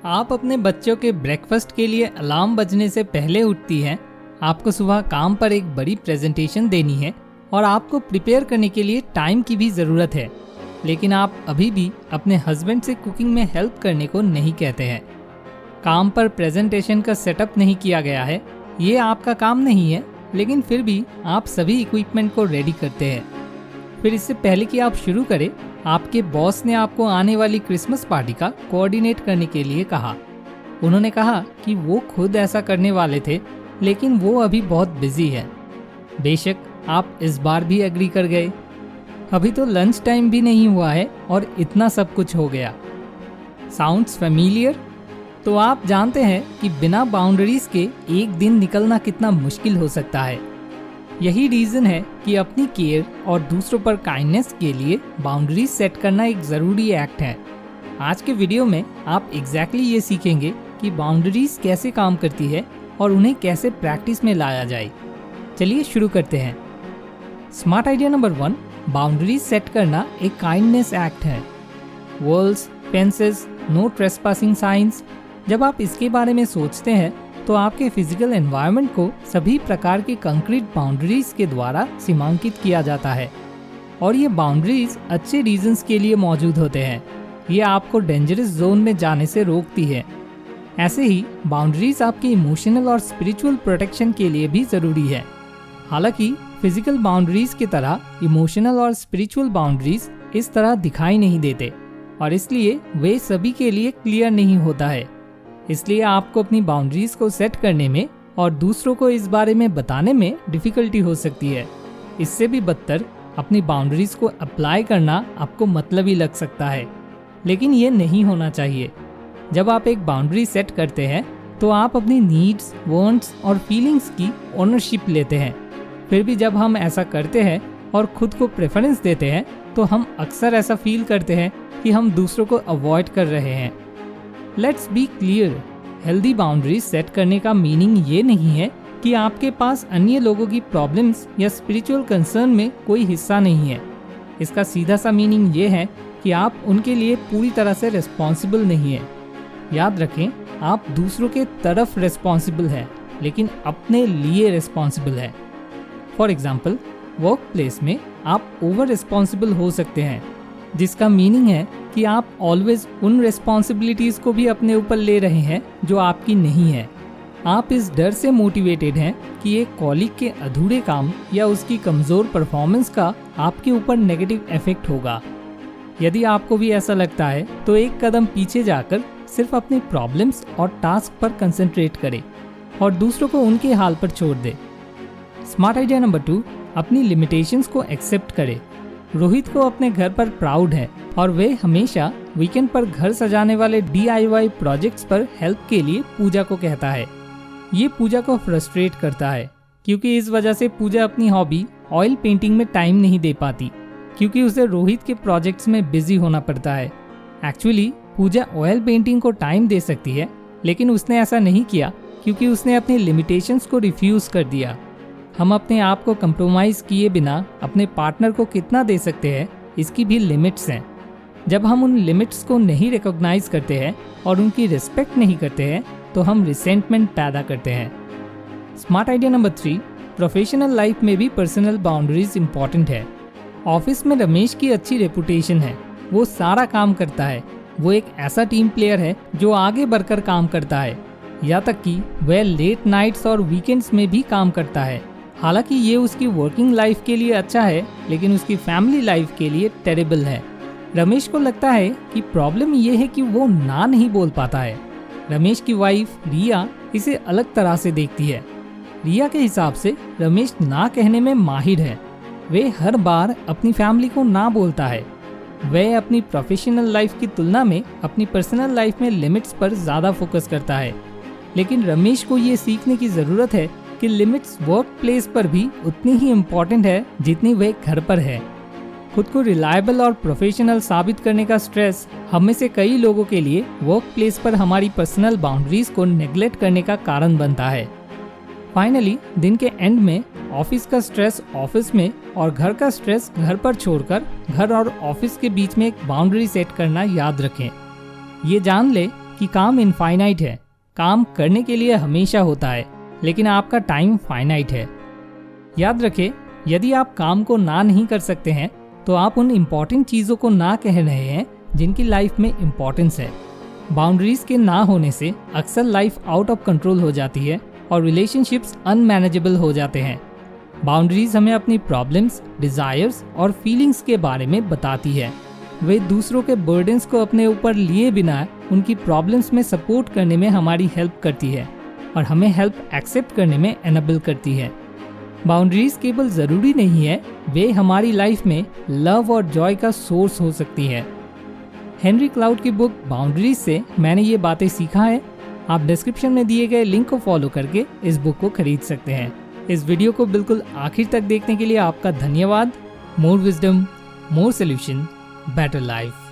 आप अपने बच्चों के ब्रेकफास्ट के लिए अलार्म बजने से पहले उठती हैं। आपको सुबह काम पर एक बड़ी प्रेजेंटेशन देनी है और आपको प्रिपेयर करने के लिए टाइम की भी ज़रूरत है, लेकिन आप अभी भी अपने हस्बैंड से कुकिंग में हेल्प करने को नहीं कहते हैं। काम पर प्रेजेंटेशन का सेटअप नहीं किया गया है, ये आपका काम नहीं है, लेकिन फिर भी आप सभी इक्विपमेंट को रेडी करते हैं। फिर इससे पहले कि आप शुरू करें, आपके बॉस ने आपको आने वाली क्रिसमस पार्टी का कोऑर्डिनेट करने के लिए कहा। उन्होंने कहा कि वो खुद ऐसा करने वाले थे, लेकिन वो अभी बहुत बिजी है। बेशक आप इस बार भी एग्री कर गए। अभी तो लंच टाइम भी नहीं हुआ है और इतना सब कुछ हो गया। Sounds familiar? तो आप जानते हैं कि बिना बाउंड्रीज के एक दिन निकलना कितना मुश्किल हो सकता है। यही रीज़न है कि अपनी केयर और दूसरों पर काइंडनेस के लिए बाउंड्रीज सेट करना एक ज़रूरी एक्ट है। आज के वीडियो में आप एग्जैक्टली ये सीखेंगे कि बाउंड्रीज कैसे काम करती है और उन्हें कैसे प्रैक्टिस में लाया जाए। चलिए शुरू करते हैं। Smart idea number 1, boundaries set करना एक काइंडनेस एक्ट है। Walls, fences, no trespassing signs. जब आप इसके बारे में सोचते हैं तो आपके फिजिकल एनवायरनमेंट को सभी प्रकार की कंक्रीट बाउंड्रीज के द्वारा सीमांकित किया जाता है, और ये बाउंड्रीज अच्छे रीजंस के लिए मौजूद होते हैं। ये आपको डेंजरस जोन में जाने से रोकती है। ऐसे ही बाउंड्रीज आपके इमोशनल और स्पिरिचुअल प्रोटेक्शन के लिए भी ज़रूरी है। हालांकि फिजिकल बाउंड्रीज की तरह इमोशनल और स्पिरिचुअल बाउंड्रीज इस तरह दिखाई नहीं देते, और इसलिए वे सभी के लिए क्लियर नहीं होता है। इसलिए आपको अपनी बाउंड्रीज को सेट करने में और दूसरों को इस बारे में बताने में डिफिकल्टी हो सकती है। इससे भी बदतर, अपनी बाउंड्रीज को अप्लाई करना आपको मतलबी लग सकता है, लेकिन ये नहीं होना चाहिए। जब आप एक बाउंड्री सेट करते हैं तो आप अपनी नीड्स, वांट्स और फीलिंग्स की ओनरशिप लेते हैं। फिर भी जब हम ऐसा करते हैं और खुद को प्रेफरेंस देते हैं तो हम अक्सर ऐसा फील करते हैं कि हम दूसरों को अवॉइड कर रहे हैं। Let's be clear, healthy boundaries set करने का मीनिंग ये नहीं है कि आपके पास अन्य लोगों की प्रॉब्लम्स या स्पिरिचुअल कंसर्न में कोई हिस्सा नहीं है। इसका सीधा सा मीनिंग ये है कि आप उनके लिए पूरी तरह से रिस्पॉन्सिबल नहीं है। याद रखें, आप दूसरों के तरफ रिस्पॉन्सिबल हैं, लेकिन अपने लिए रिस्पॉन्सिबल है। फॉर एग्जाम्पल, वर्क प्लेस में आप ओवर रिस्पॉन्सिबल हो सकते हैं, जिसका मीनिंग है कि आप ऑलवेज उन रिस्पॉन्सिबिलिटीज़ को भी अपने ऊपर ले रहे हैं जो आपकी नहीं है। आप इस डर से मोटिवेटेड हैं कि एक कॉलीग के अधूरे काम या उसकी कमज़ोर परफॉर्मेंस का आपके ऊपर नेगेटिव इफेक्ट होगा। यदि आपको भी ऐसा लगता है तो एक कदम पीछे जाकर सिर्फ अपनी प्रॉब्लम्स और टास्क पर कंसंट्रेट करें और दूसरों को उनके हाल पर छोड़ दें। स्मार्ट आइडिया नंबर 2, अपनी लिमिटेशंस को एक्सेप्ट करें। रोहित को अपने घर पर प्राउड है और वे हमेशा वीकेंड पर घर सजाने वाले DIY प्रोजेक्ट्स पर हेल्प के लिए पूजा को कहता है। ये पूजा को फ्रस्ट्रेट करता है, क्योंकि इस वजह से पूजा अपनी हॉबी ऑयल पेंटिंग में टाइम नहीं दे पाती, क्योंकि उसे रोहित के प्रोजेक्ट्स में बिजी होना पड़ता है। एक्चुअली पूजा ऑयल पेंटिंग को टाइम दे सकती है, लेकिन उसने ऐसा नहीं किया क्योंकि उसने अपनी लिमिटेशंस को रिफ्यूज़ कर दिया। हम अपने आप को कंप्रोमाइज़ किए बिना अपने पार्टनर को कितना दे सकते हैं, इसकी भी लिमिट्स हैं। जब हम उन लिमिट्स को नहीं रिकॉग्नाइज करते हैं और उनकी रिस्पेक्ट नहीं करते हैं तो हम रिसेंटमेंट पैदा करते हैं। Smart idea number 3, professional life में भी पर्सनल बाउंड्रीज इम्पॉर्टेंट है। ऑफिस में रमेश की अच्छी रेपुटेशन है, वो सारा काम करता है। वो एक ऐसा टीम प्लेयर है जो आगे बढ़कर काम करता है, यहाँ तक कि वह लेट नाइट्स और वीकेंड्स में भी काम करता है। हालांकि ये उसकी वर्किंग लाइफ के लिए अच्छा है, लेकिन उसकी फैमिली लाइफ के लिए टेरेबल है। रमेश को लगता है कि प्रॉब्लम ये है कि वो ना नहीं बोल पाता है। रमेश की वाइफ रिया इसे अलग तरह से देखती है। रिया के हिसाब से रमेश ना कहने में माहिर है। वे हर बार अपनी फैमिली को ना बोलता है। वह अपनी प्रोफेशनल लाइफ की तुलना में अपनी पर्सनल लाइफ में लिमिट्स पर ज़्यादा फोकस करता है, लेकिन रमेश को ये सीखने की ज़रूरत है कि लिमिट्स वर्क प्लेस पर भी उतनी ही इम्पॉर्टेंट है जितनी वे घर पर है। खुद को रिलायबल और प्रोफेशनल साबित करने का स्ट्रेस हम में से कई लोगों के लिए वर्क प्लेस पर हमारी पर्सनल बाउंड्रीज को नेग्लेक्ट करने का कारण बनता है। फाइनली, दिन के एंड में ऑफिस का स्ट्रेस ऑफिस में और घर का स्ट्रेस घर पर छोड़कर घर और ऑफिस के बीच में एक बाउंड्री सेट करना याद रखें। ये जान ले कि काम इनफाइनाइट है, काम करने के लिए हमेशा होता है, लेकिन आपका टाइम फाइनाइट है। याद रखें, यदि आप काम को ना नहीं कर सकते हैं तो आप उन इम्पॉर्टेंट चीज़ों को ना कह रहे हैं जिनकी लाइफ में इम्पोर्टेंस है। बाउंड्रीज के ना होने से अक्सर लाइफ आउट ऑफ कंट्रोल हो जाती है और रिलेशनशिप्स अनमैनेजेबल हो जाते हैं। बाउंड्रीज हमें अपनी प्रॉब्लम्स, डिज़ायर्स और फीलिंग्स के बारे में बताती है। वे दूसरों के बर्डन्स को अपने ऊपर लिए बिना उनकी प्रॉब्लम्स में सपोर्ट करने में हमारी हेल्प करती है और हमें हेल्प एक्सेप्ट करने में एनेबल करती है। बाउंड्रीज केवल ज़रूरी नहीं है, वे हमारी लाइफ में लव और जॉय का सोर्स हो सकती है। हेनरी क्लाउड की बुक बाउंड्रीज से मैंने ये बातें सीखा है। आप डिस्क्रिप्शन में दिए गए लिंक को फॉलो करके इस बुक को खरीद सकते हैं। इस वीडियो को बिल्कुल आखिर तक देखने के लिए आपका धन्यवाद। मोर विजडम, मोर सोल्यूशन, बेटर लाइफ।